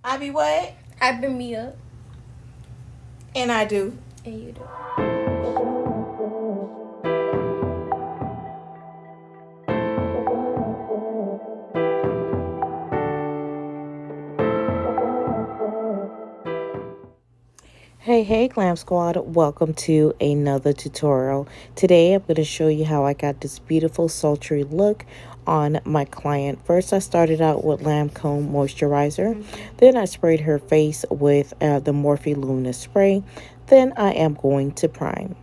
I be what? I bring me up. And I do. And you do. Hey, Glam Squad, welcome to another tutorial. Today I'm going to show you how I got this beautiful sultry look on my client. First I started out with Lancome moisturizer, then I sprayed her face with the Morphe Luminous spray, then I am going to prime.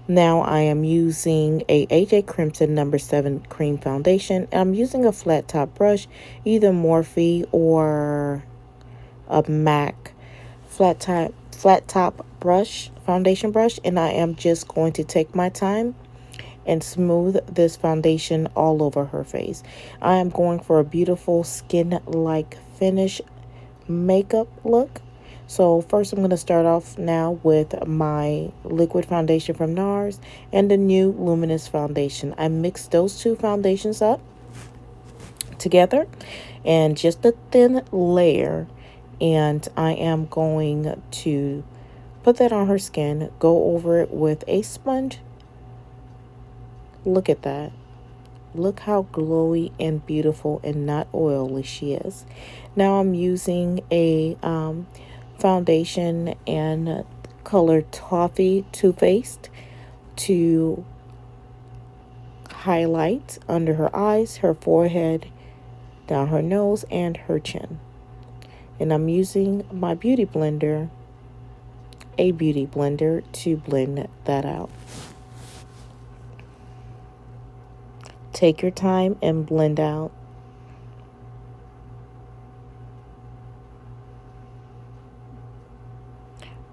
Now I am using a AJ Crimson number 7 cream foundation. I'm using a flat top brush, either Morphe or a MAC flat top brush, foundation brush, and I am just going to take my time and smooth this foundation all over her face. I am going for a beautiful skin-like finish makeup look. So first I'm going to start off now with my liquid foundation from NARS and the new Luminous foundation. I mixed those two foundations up together and just a thin layer, and I am going to put that on her skin, go over it with a sponge. Look at that. Look how glowy and beautiful and not oily she is. Now I'm using a foundation and color Toffee Too Faced to highlight under her eyes, her forehead, down her nose, and her chin. And I'm using my beauty blender, a beauty blender, to blend that out. Take your time and blend out.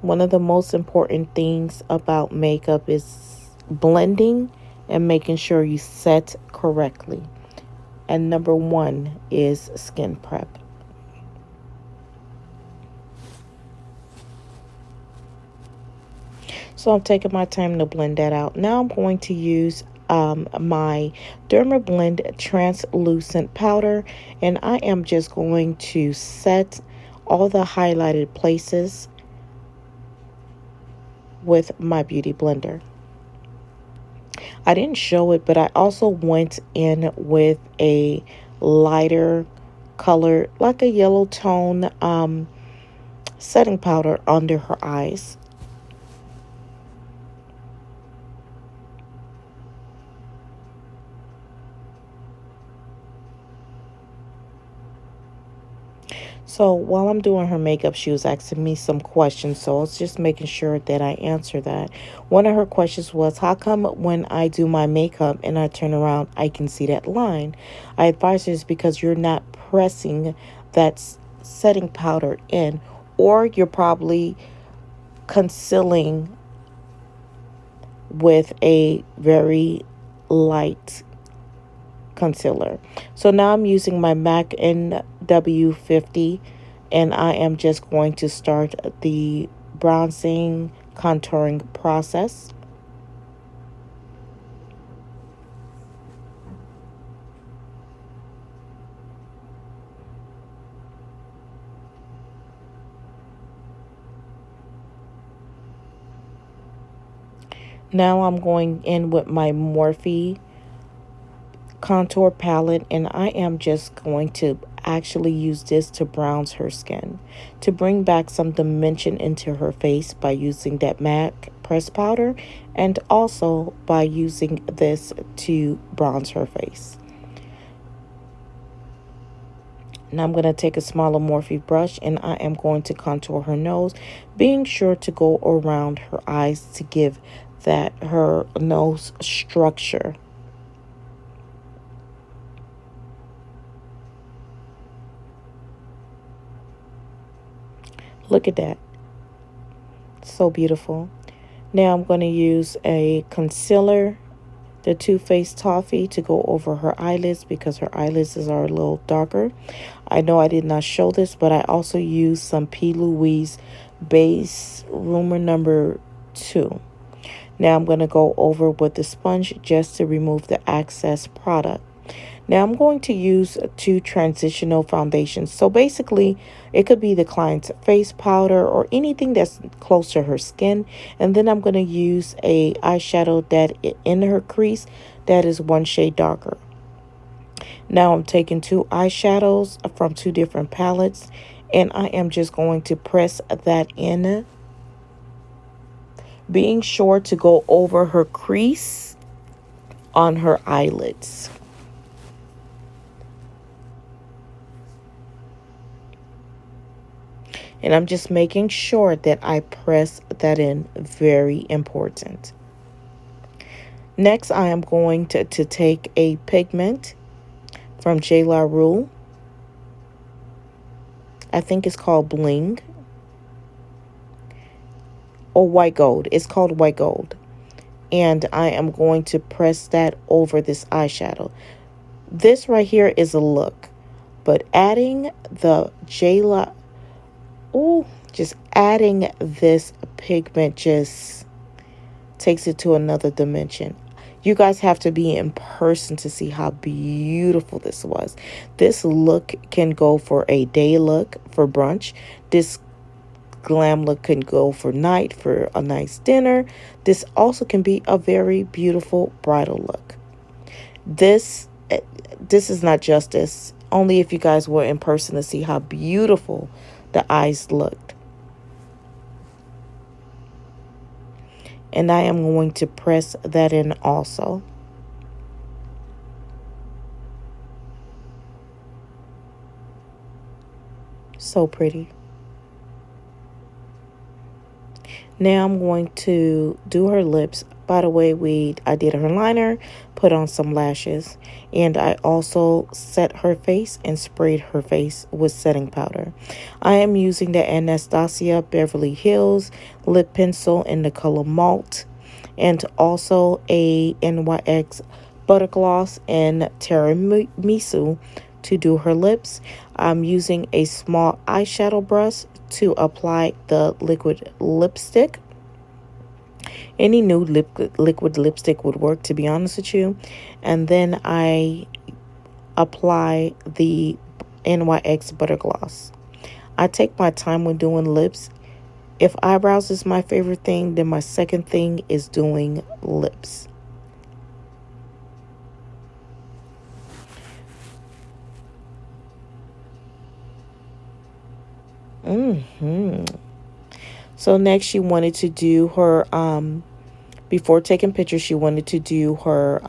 One of the most important things about makeup is blending and making sure you set correctly. And number one is skin prep. So I'm taking my time to blend that out. Now I'm going to use my Dermablend translucent powder, and I am just going to set all the highlighted places with my beauty blender. I didn't show it, but I also went in with a lighter color, like a yellow tone setting powder under her eyes. So while I'm doing her makeup, she was asking me some questions, so I was just making sure that I answer that. One of her questions was, how come when I do my makeup and I turn around, I can see that line? I advise her it's because you're not pressing that setting powder in, or you're probably concealing with a very light concealer. So now I'm using my MAC NW50, and I am just going to start the bronzing contouring process. Now I'm going in with my Morphe contour palette, and I am just going to actually use this to bronze her skin, to bring back some dimension into her face by using that MAC press powder, and also by using this to bronze her face. Now I'm going to take a smaller Morphe brush, and I am going to contour her nose, being sure to go around her eyes to give that her nose structure. Look at that. So beautiful. Now I'm going to use a concealer, the Too Faced Toffee, to go over her eyelids because her eyelids are a little darker. I know I did not show this, but I also used some P. Louise Base Rumor number 2. Now I'm going to go over with the sponge just to remove the excess product. Now I'm going to use two transitional foundations. So basically, it could be the client's face powder or anything that's close to her skin. And then I'm going to use a eyeshadow that in her crease that is one shade darker. Now I'm taking two eyeshadows from two different palettes, and I am just going to press that in, being sure to go over her crease on her eyelids. And I'm just making sure that I press that in. Very important. Next, I am going to take a pigment from J. La Rue. I think it's called Bling. Or White Gold. It's called White Gold. And I am going to press that over this eyeshadow. This right here is a look. But adding the J. La... Ooh, just adding this pigment just takes it to another dimension. You guys have to be in person to see how beautiful this was. This look can go for a day look for brunch. This glam look can go for night, for a nice dinner. This also can be a very beautiful bridal look. This is not justice. Only if you guys were in person to see how beautiful the eyes looked. And I am going to press that in also. So pretty. Now I'm going to do her lips. By the way, I did her liner, put on some lashes, and I also set her face and sprayed her face with setting powder. I am using the Anastasia Beverly Hills lip pencil in the color Malt, and also a NYX butter gloss in Tiramisu to do her lips. I'm using a small eyeshadow brush to apply the liquid lipstick. Any nude liquid lipstick would work, to be honest with you. And then I apply the NYX butter gloss. I take my time when doing lips. If eyebrows is my favorite thing, then my second thing is doing lips. So next she wanted to do her before taking pictures, she wanted to do her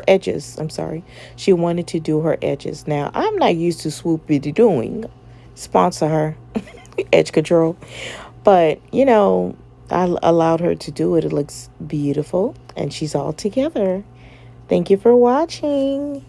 edges. I'm sorry. She wanted to do her edges. Now, I'm not used to Swoopity doing. Sponsor her. Edge control. But, you know, I allowed her to do it. It looks beautiful. And she's all together. Thank you for watching.